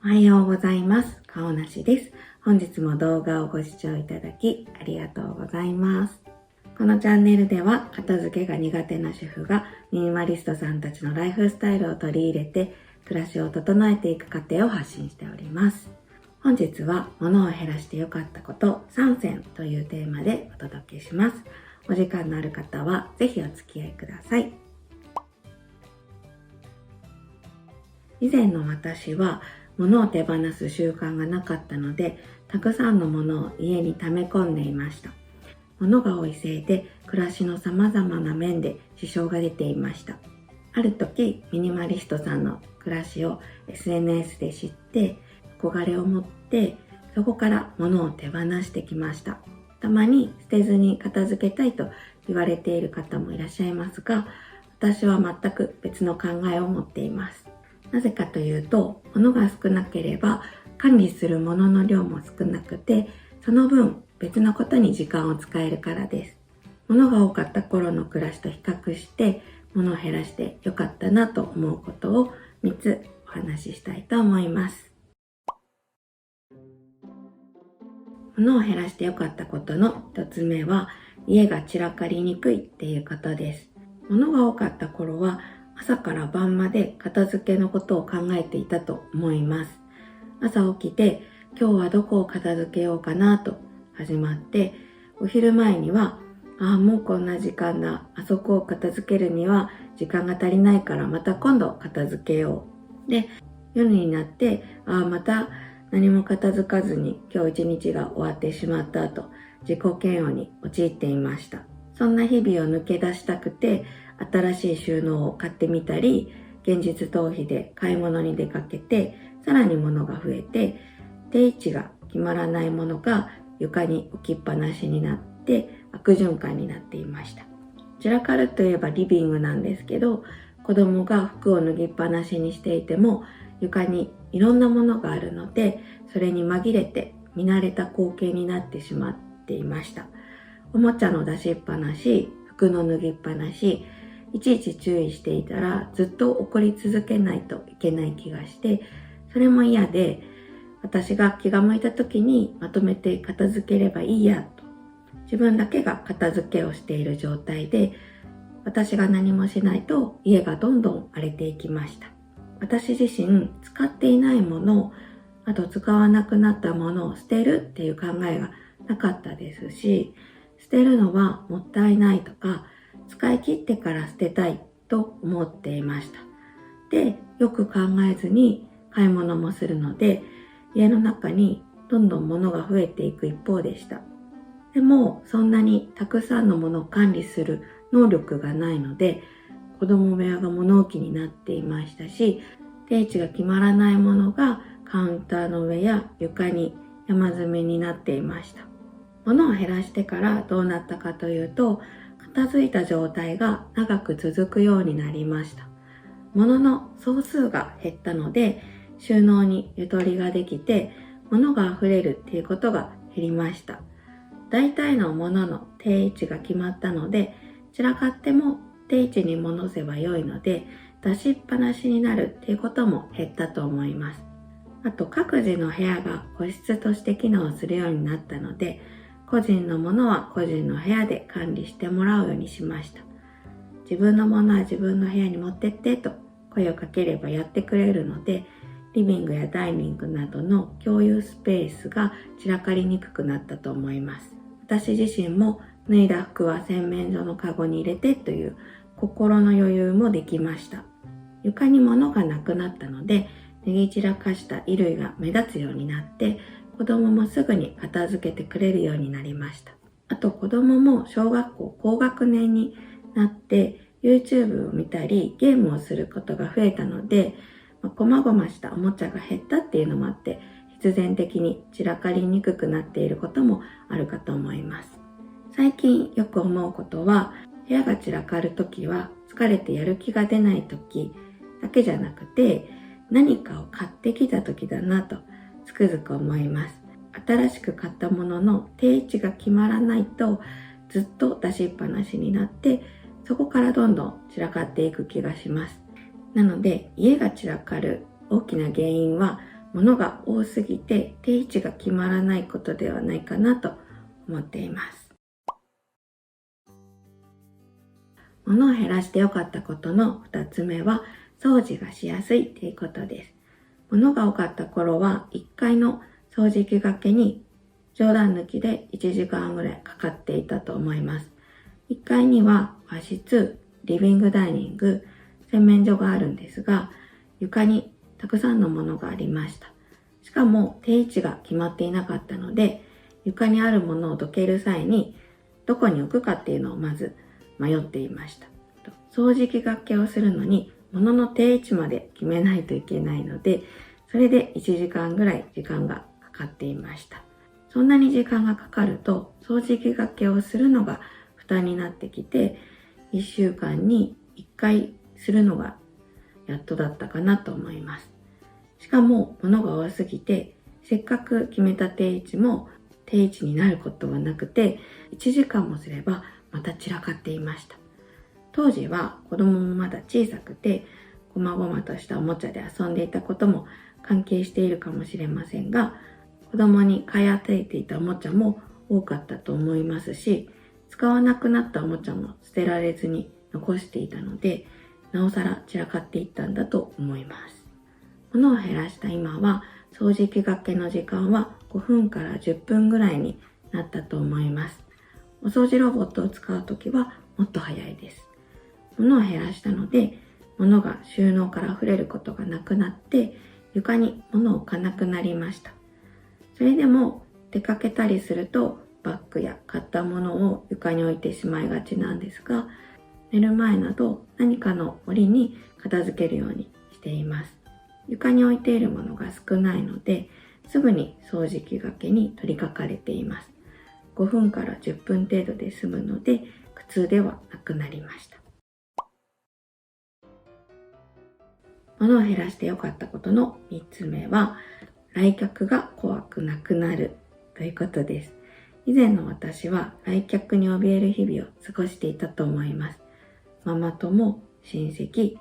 おはようございます。顔なしです。本日も動画をご視聴いただきありがとうございます。このチャンネルでは片付けが苦手な主婦がミニマリストさんたちのライフスタイルを取り入れて暮らしを整えていく過程を発信しております。本日は物を減らして良かったこと3選というテーマでお届けします。お時間のある方はぜひお付き合いください。以前の私は物を手放す習慣がなかったので、たくさんの物を家に溜め込んでいました。物が多いせいで暮らしの様々な面で支障が出ていました。ある時、ミニマリストさんの暮らしを SNS で知って、憧れを持って、そこから物を手放してきました。たまに捨てずに片付けたいと言われている方もいらっしゃいますが、私は全く別の考えを持っています。なぜかというと、物が少なければ管理する物の量も少なくて、その分別のことに時間を使えるからです。物が多かった頃の暮らしと比較して、物を減らしてよかったなと思うことを3つお話ししたいと思います。物を減らしてよかったことの1つ目は、家が散らかりにくいっていうことです。物が多かった頃は、朝から晩まで片付けのことを考えていたと思います。朝起きて今日はどこを片付けようかなと始まって、お昼前にはもうこんな時間だ、あそこを片付けるには時間が足りないからまた今度片付けよう。で、夜になってまた何も片付かずに今日一日が終わってしまったと自己嫌悪に陥っていました。そんな日々を抜け出したくて、新しい収納を買ってみたり、現実逃避で買い物に出かけて、さらに物が増えて、定位置が決まらないものが床に置きっぱなしになって悪循環になっていました。散らかるといえばリビングなんですけど、子供が服を脱ぎっぱなしにしていても、床にいろんなものがあるので、それに紛れて見慣れた光景になってしまっていました。おもちゃの出しっぱなし、服の脱ぎっぱなし、いちいち注意していたらずっと怒り続けないといけない気がして、それも嫌で、私が気が向いた時にまとめて片付ければいいやと、自分だけが片付けをしている状態で、私が何もしないと家がどんどん荒れていきました。私自身使っていないもの、あと使わなくなったものを捨てるっていう考えがなかったですし、捨てるのはもったいないとか、使い切ってから捨てたいと思っていました。で、よく考えずに買い物もするので、家の中にどんどん物が増えていく一方でした。でも、そんなにたくさんのものを管理する能力がないので、子供部屋が物置になっていましたし、定位置が決まらないものがカウンターの上や床に山積みになっていました。物を減らしてからどうなったかというと、片付いた状態が長く続くようになりました。物の総数が減ったので、収納にゆとりができて、物が溢れるっていうことが減りました。大体のものの定位置が決まったので、散らかっても定位置に戻せば良いので、出しっぱなしになるっていうことも減ったと思います。あと、各自の部屋が個室として機能するようになったので、個人のものは個人の部屋で管理してもらうようにしました。自分のものは自分の部屋に持ってってと声をかければやってくれるので、リビングやダイニングなどの共有スペースが散らかりにくくなったと思います。私自身も脱いだ服は洗面所のカゴに入れてという心の余裕もできました。床に物がなくなったので、脱ぎ散らかした衣類が目立つようになって、子供もすぐに片付けてくれるようになりました。あと、子供も小学校高学年になって YouTube を見たりゲームをすることが増えたので、細々したおもちゃが減ったっていうのもあって、必然的に散らかりにくくなっていることもあるかと思います。最近よく思うことは、部屋が散らかるときは疲れてやる気が出ないときだけじゃなくて、何かを買ってきたときだなとつくづく思います。新しく買ったものの定位置が決まらないとずっと出しっぱなしになって、そこからどんどん散らかっていく気がします。なので、家が散らかる大きな原因は物が多すぎて定位置が決まらないことではないかなと思っています。物を減らして良かったことの2つ目は、掃除がしやすいということです。物が多かった頃は1階の掃除機がけに冗談抜きで1時間ぐらいかかっていたと思います。1階には和室、リビングダイニング、洗面所があるんですが、床にたくさんのものがありました。しかも定位置が決まっていなかったので、床にあるものをどける際にどこに置くかっていうのをまず迷っていました。掃除機がけをするのに物の定位置まで決めないといけないので、それで1時間ぐらい時間がかかっていました。そんなに時間がかかると掃除機がけをするのが負担になってきて、1週間に1回するのがやっとだったかなと思います。しかも物が多すぎて、せっかく決めた定位置も定位置になることはなくて、1時間もすればまた散らかっていました。当時は子供もまだ小さくて、ごまごまとしたおもちゃで遊んでいたことも関係しているかもしれませんが、子供に買い与えていたおもちゃも多かったと思いますし、使わなくなったおもちゃも捨てられずに残していたので、なおさら散らかっていったんだと思います。物を減らした今は、掃除機がけの時間は5分から10分ぐらいになったと思います。お掃除ロボットを使うときはもっと早いです。物を減らしたので、物が収納から溢れることがなくなって、床に物を置かなくなりました。それでも出かけたりするとバッグや買ったものを床に置いてしまいがちなんですが、寝る前など何かの折に片付けるようにしています。床に置いているものが少ないので、すぐに掃除機がけに取り掛かれています。5分から10分程度で済むので、苦痛ではなくなりました。物を減らして良かったことの3つ目は、来客が怖くなくなるということです。以前の私は来客に怯える日々を過ごしていたと思います。ママ友、親戚、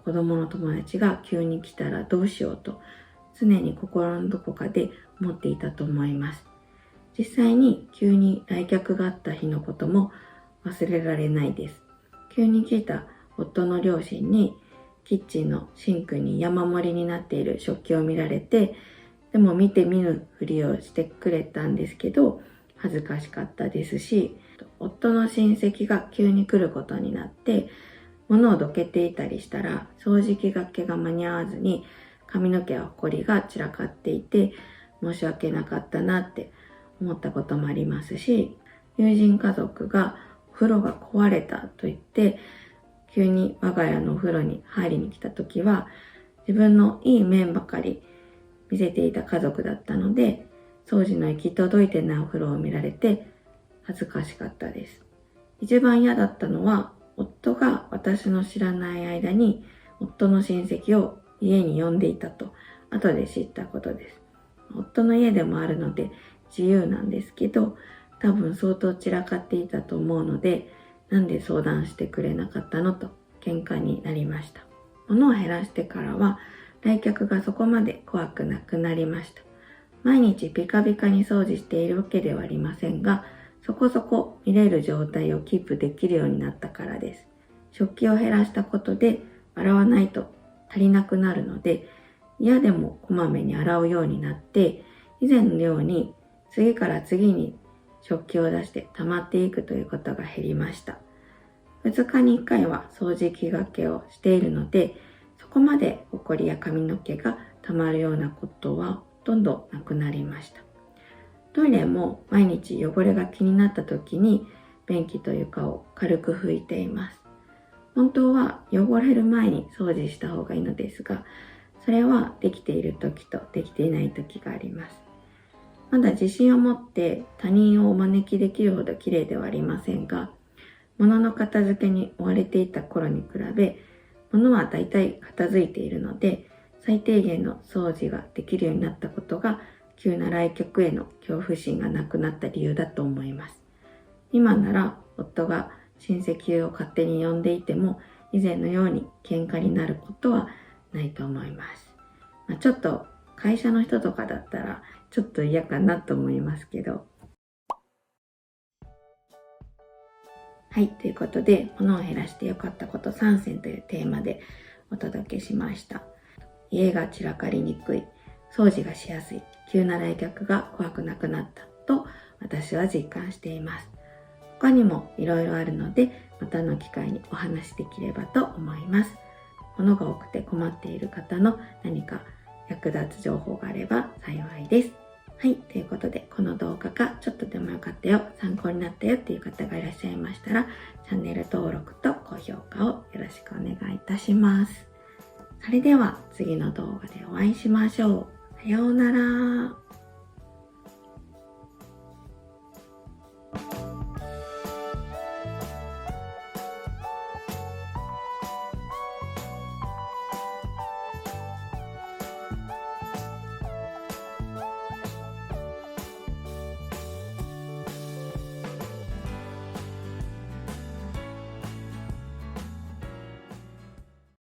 子供の友達が急に来たらどうしようと常に心のどこかで思っていたと思います。実際に急に来客があった日のことも忘れられないです。急に来た夫の両親にキッチンのシンクに山盛りになっている食器を見られて、でも見て見ぬふりをしてくれたんですけど、恥ずかしかったですし、夫の親戚が急に来ることになって、物をどけていたりしたら、掃除機がけが間に合わずに、髪の毛やほこりが散らかっていて、申し訳なかったなって思ったこともありますし、友人家族がお風呂が壊れたと言って、急に我が家のお風呂に入りに来た時は、自分のいい面ばかり見せていた家族だったので、掃除の行き届いてないお風呂を見られて恥ずかしかったです。一番嫌だったのは、夫が私の知らない間に夫の親戚を家に呼んでいたと後で知ったことです。夫の家でもあるので自由なんですけど、多分相当散らかっていたと思うので、なんで相談してくれなかったのと喧嘩になりました。物を減らしてからは来客がそこまで怖くなくなりました。毎日ピカピカに掃除しているわけではありませんが、そこそこ見れる状態をキープできるようになったからです。食器を減らしたことで洗わないと足りなくなるので、嫌でもこまめに洗うようになって、以前のように次から次に食器を出して溜まっていくということが減りました。2日に1回は掃除機がけをしているので、そこまでほこりや髪の毛が溜まるようなことはほとんどなくなりました。トイレも毎日汚れが気になった時に便器と床を軽く拭いています。本当は汚れる前に掃除した方がいいのですが、それはできている時とできていない時があります。まだ自信を持って他人をお招きできるほど綺麗ではありませんが、物の片付けに追われていた頃に比べ、物はだいたい片付いているので、最低限の掃除ができるようになったことが、急な来客への恐怖心がなくなった理由だと思います。今なら夫が親戚を勝手に呼んでいても、以前のように喧嘩になることはないと思います。ちょっと会社の人とかだったらちょっと嫌かなと思いますけど。はい、ということで、物を減らして良かったこと3選というテーマでお届けしました。家が散らかりにくい、掃除がしやすい、急な来客が怖くなくなったと私は実感しています。他にもいろいろあるので、またの機会にお話しできればと思います。物が多くて困っている方の何か役立つ情報があれば幸いです。はい、ということで、この動画がちょっとでもよかったよ、参考になったよっていう方がいらっしゃいましたら、チャンネル登録と高評価をよろしくお願いいたします。それでは次の動画でお会いしましょう。さようなら。